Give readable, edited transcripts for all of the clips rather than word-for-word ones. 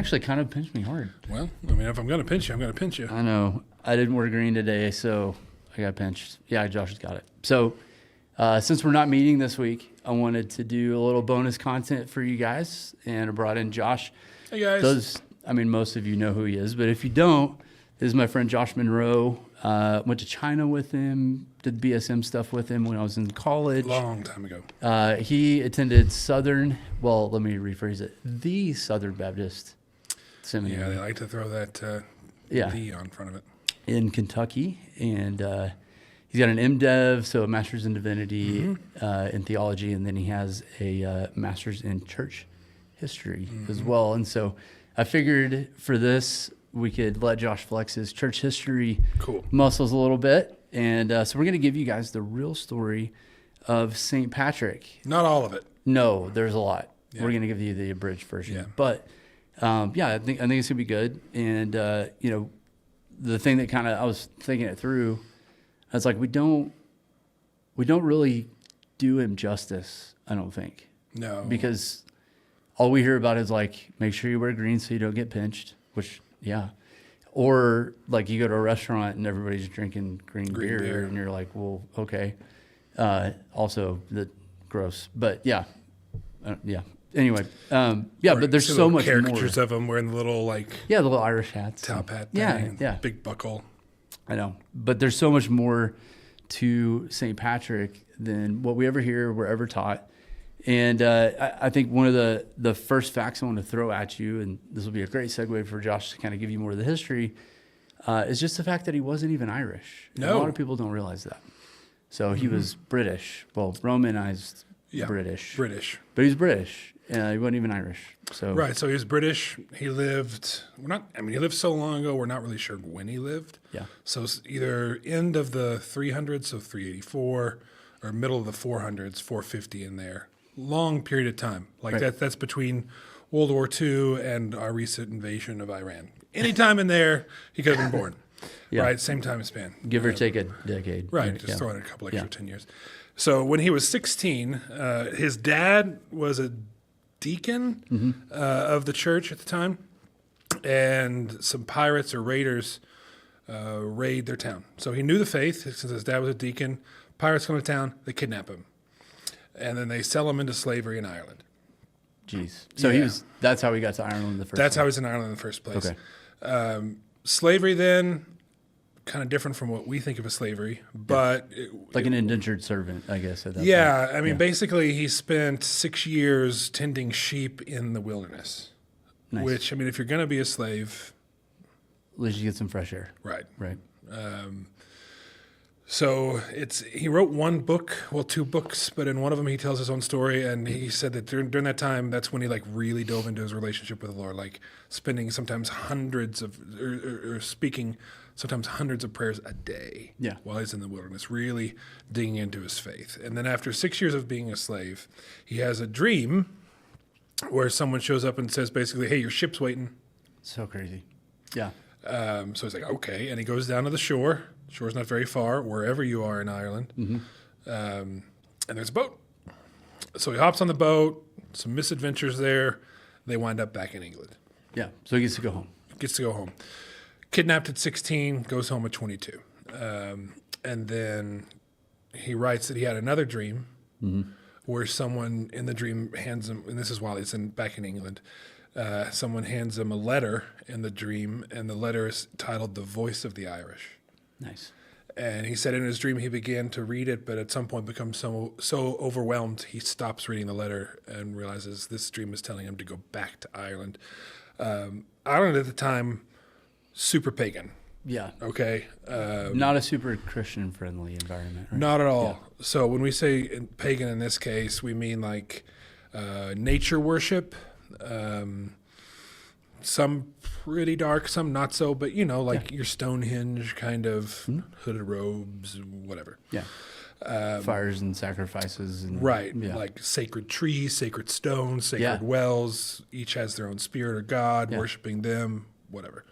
actually kind of pinched me hard. Well, I mean, if I'm going to pinch you, I'm going to pinch you. I know. I didn't wear green today, so I got pinched. Yeah, Josh has got it. So since we're not meeting this week, I wanted to do a little bonus content for you guys, and I brought in Josh. Hey, guys. Most of you know who he is, but if you don't, this is my friend Josh Monroe. Went to China with him, did BSM stuff with him when I was in college. Long time ago. He attended the Southern Baptist Seminary. Yeah, they like to throw that V on front of it. In Kentucky, and he's got an MDiv, so a master's in divinity, in theology, and then he has a master's in church history as well. And so I figured for this, we could let Josh flex his church history muscles a little bit. And so we're going to give you guys the real story of St. Patrick. Not all of it. No, there's a lot. Yeah. We're going to give you the abridged version. Yeah. But, I think it's going to be good. And, the thing that I was thinking it through, I was like, we don't really do him justice, I don't think. No. Because all we hear about is like, make sure you wear green so you don't get pinched, which, yeah. Or like you go to a restaurant and everybody's drinking green beer and you're like, well, okay. Also, gross. But yeah. Anyway, but there's so much caricatures more. of them wearing the little the little Irish hats, top hat, big buckle. I know, but there's so much more to St. Patrick than what we ever hear, we're ever taught. And I think one of the first facts I want to throw at you, and this will be a great segue for Josh to kind of give you more of the history, is just the fact that he wasn't even Irish. No. A lot of people don't realize that. So he was British, Romanized British, but he's British. He wasn't even Irish. So Right, so he was British. He lived, he lived so long ago, we're not really sure when he lived. Yeah. So it's either end of the 300s, so 384, or middle of the 400s, 450 in there. Long period of time. That's between World War II and our recent invasion of Iran. Any time in there, he could have been born. Right, same time span. Give or take a decade. Right, just throw in a couple extra 10 years. So when he was 16, his dad was a deacon of the church at the time, and some pirates or raiders raid their town. So he knew the faith, since his dad was a deacon. Pirates come to town, they kidnap him, and then they sell him into slavery in Ireland. Jeez. So that's how he got to Ireland in the first place? That's how he was in Ireland in the first place. Okay. Slavery then, kind of different from what we think of as slavery, but... Like an indentured servant, I guess. At that point. I mean, basically he spent 6 years tending sheep in the wilderness, which, I mean, if you're going to be a slave... At least you get some fresh air. Right. So he wrote one book, two books, but in one of them he tells his own story, and he said that during that time, that's when he really dove into his relationship with the Lord, spending sometimes hundreds of, or speaking sometimes hundreds of prayers a day while he's in the wilderness, really digging into his faith. And then after 6 years of being a slave, he has a dream where someone shows up and says basically, hey, your ship's waiting. So crazy. Yeah. So he's like, okay. And he goes down to the shore. Shore's not very far, wherever you are in Ireland. And there's a boat. So he hops on the boat, some misadventures there. They wind up back in England. Yeah. So he gets to go home. Kidnapped at 16, goes home at 22. And then he writes that he had another dream where someone in the dream hands him, and this is while he's back in England, someone hands him a letter in the dream, and the letter is titled The Voice of the Irish. Nice. And he said in his dream he began to read it, but at some point becomes so overwhelmed he stops reading the letter and realizes this dream is telling him to go back to Ireland. Ireland at the time, super pagan. Yeah. Okay. Not a super Christian-friendly environment. Right? Not at all. Yeah. So when we say pagan in this case, we mean nature worship. Some pretty dark, some not so, but your Stonehenge kind of hooded robes, whatever. Yeah. Fires and sacrifices. And, like sacred trees, sacred stones, sacred wells. Each has their own spirit or god, worshiping them, whatever.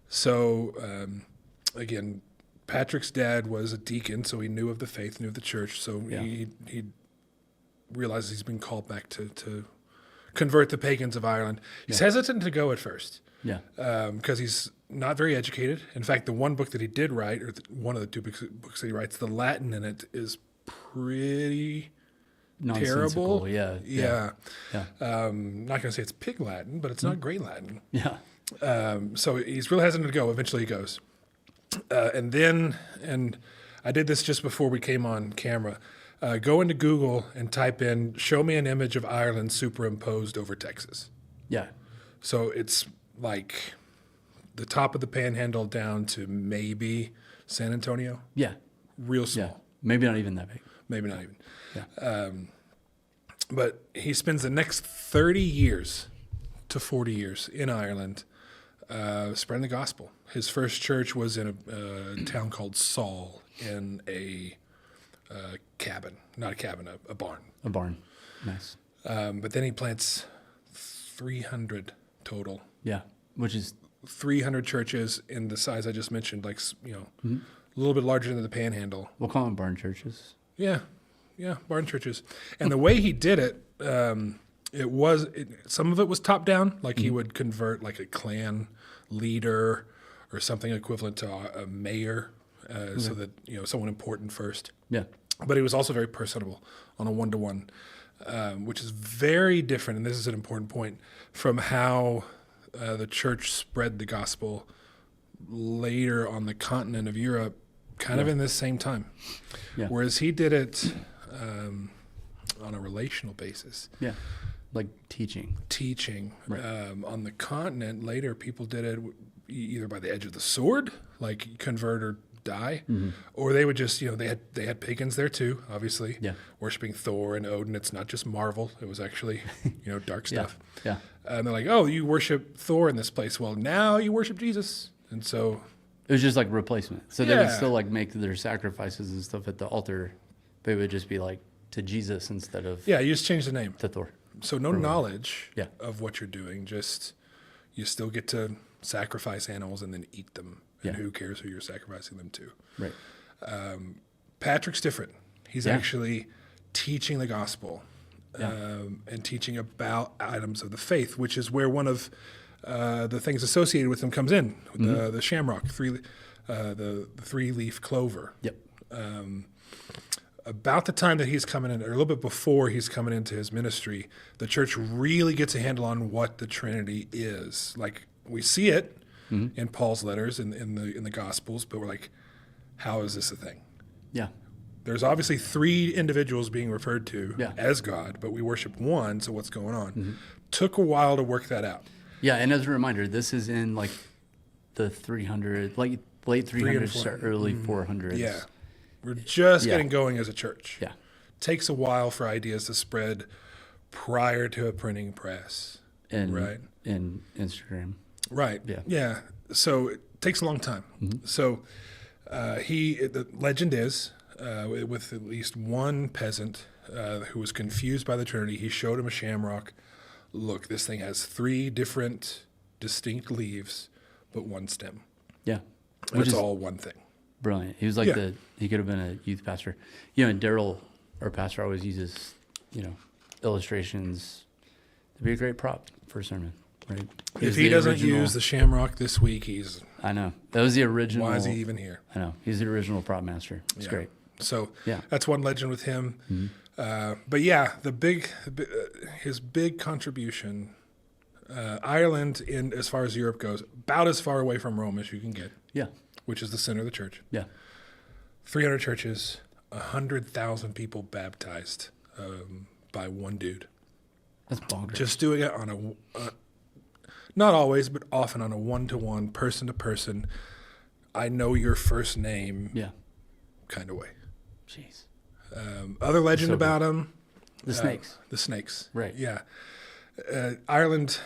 So, again, Patrick's dad was a deacon, so he knew of the faith, knew of the church. So he realizes he's been called back to convert the pagans of Ireland. He's hesitant to go at first. Yeah. Because he's not very educated. In fact, the one book that he did write, or one of the two books that he writes, the Latin in it is pretty terrible. Yeah. Not going to say it's pig Latin, but it's not great Latin. Yeah. So he's really hesitant to go. Eventually he goes. And I did this just before we came on camera. Go into Google and type in, show me an image of Ireland superimposed over Texas. Yeah. So it's like the top of the panhandle down to maybe San Antonio. Yeah. Real small. Yeah. Maybe not even that big. Maybe not even. Yeah. But he spends the next 30 years to 40 years in Ireland spreading the gospel. His first church was in a town called Saul in a cabin. Not a cabin, a barn. A barn. Nice. But then he plants 300 total. Yeah. Which is 300 churches in the size I just mentioned, like, a little bit larger than the Panhandle. we'll call them barn churches. Yeah, barn churches. And the way he did it, some of it was top down, like he would convert like a clan leader or something equivalent to a mayor, so that someone important first. Yeah. But he was also very personable on a one-to-one, which is very different, and this is an important point, from how the church spread the gospel later on the continent of Europe, kind of in this same time. Yeah. Whereas he did it on a relational basis. Yeah. Like teaching. Right. On the continent, later people did it either by the edge of the sword, like convert or die, or they would just, they had pagans there too, obviously, worshiping Thor and Odin. It's not just Marvel; it was actually, dark stuff. Yeah. And they're like, "Oh, you worship Thor in this place. Well, now you worship Jesus." And so it was just like replacement. So they would still like make their sacrifices and stuff at the altar, but it would just be like to Jesus instead of you just change the name to Thor. So no knowledge Yeah. of what you're doing. Just you still get to sacrifice animals and then eat them. And who cares who you're sacrificing them to? Right. Patrick's different. He's actually teaching the gospel and teaching about items of the faith, which is where one of the things associated with them comes in. The shamrock, the three-leaf clover. Yep. About the time that he's coming in, or a little bit before he's coming into his ministry, the church really gets a handle on what the Trinity is. Like, we see it in Paul's letters in the Gospels, but we're like, how is this a thing? Yeah. There's obviously three individuals being referred to as God, but we worship one, so what's going on? Took a while to work that out. Yeah, and as a reminder, this is in like the 300, like late 300s to early 400s. Yeah. We're just getting going as a church. Yeah. Takes a while for ideas to spread prior to a printing press. And Instagram. Right. Yeah. So it takes a long time. So the legend is, with at least one peasant who was confused by the Trinity, he showed him a shamrock. Look, this thing has three different distinct leaves, but one stem. Yeah. Which is all one thing. Brilliant. He was like he could have been a youth pastor. And Daryl, our pastor, always uses, illustrations to be a great prop for a sermon. Right? If he doesn't use the shamrock this week, I know. That was the original. Why is he even here? I know. He's the original prop master. It's great. So that's one legend with him. But his big contribution, Ireland, in as far as Europe goes, about as far away from Rome as you can get. Yeah. Which is the center of the church. Yeah. 300 churches, 100,000 people baptized by one dude. That's bonkers. Just doing it on not always, but often on a one-to-one, person-to-person, I know your first name kind of way. Jeez. Other legend about him. The snakes. The snakes. Right. Yeah. Ireland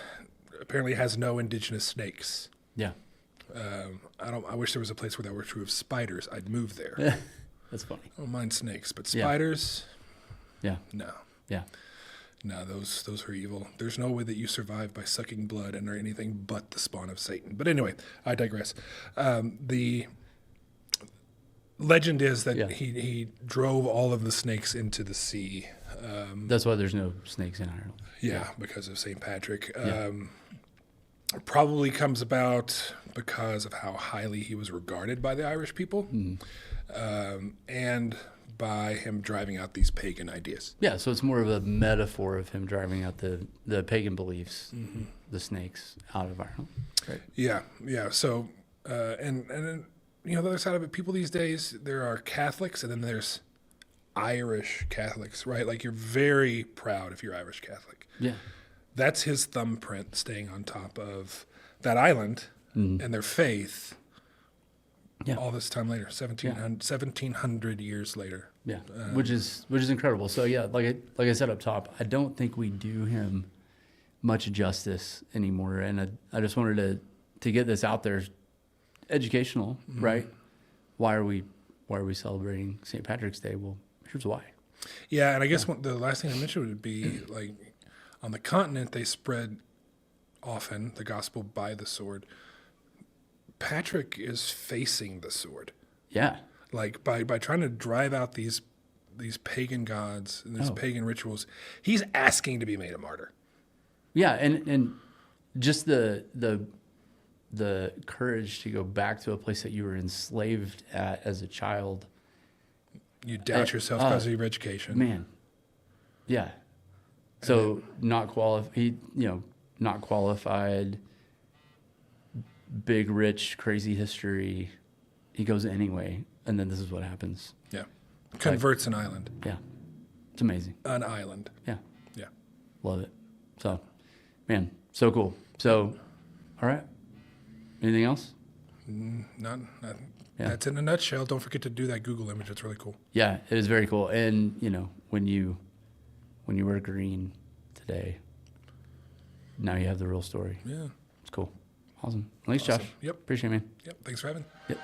apparently has no indigenous snakes. Yeah. I wish there was a place where that were true of spiders. I'd move there. That's funny. I don't mind snakes, but spiders, no. Yeah. No, those are evil. There's no way that you survive by sucking blood and are anything but the spawn of Satan. But anyway, I digress. legend is that Yeah. he drove all of the snakes into the sea. That's why there's no snakes in Ireland. Yeah, because of St. Patrick. Yeah. Probably comes about because of how highly he was regarded by the Irish people, and by him driving out these pagan ideas. Yeah, so it's more of a metaphor of him driving out the pagan beliefs, the snakes, out of Ireland. Right. Yeah, yeah. So, and then, the other side of it, people these days, there are Catholics and then there's Irish Catholics, right? Like, you're very proud if you're Irish Catholic. Yeah. That's his thumbprint staying on top of that island and their faith. Yeah. All this time later, 1700 years later. Yeah, which is incredible. So yeah, like I said up top, I don't think we do him much justice anymore, and I just wanted to get this out there, educational, right? Why are we celebrating St. Patrick's Day? Well, here's why. Yeah, and I guess the last thing I mentioned would be, like, on the continent they spread often the gospel by the sword. Patrick is facing the sword. Yeah. Like, by trying to drive out these pagan gods and these pagan rituals, he's asking to be made a martyr. Yeah, and just the courage to go back to a place that you were enslaved at as a child. You doubt yourself because of your education. Man. Yeah. So not qualified, big, rich, crazy history. He goes anyway, and then this is what happens. Yeah. Converts an island. Yeah. It's amazing. An island. Yeah. Yeah. Love it. So, man, so cool. So, all right. Anything else? None. Yeah. That's in a nutshell. Don't forget to do that Google image. It's really cool. Yeah, it is very cool. And, when you wear green today, now you have the real story. Yeah. It's cool. Awesome. Thanks, Awesome. Josh. Yep. Appreciate it, man. Yep. Thanks for having. Yep.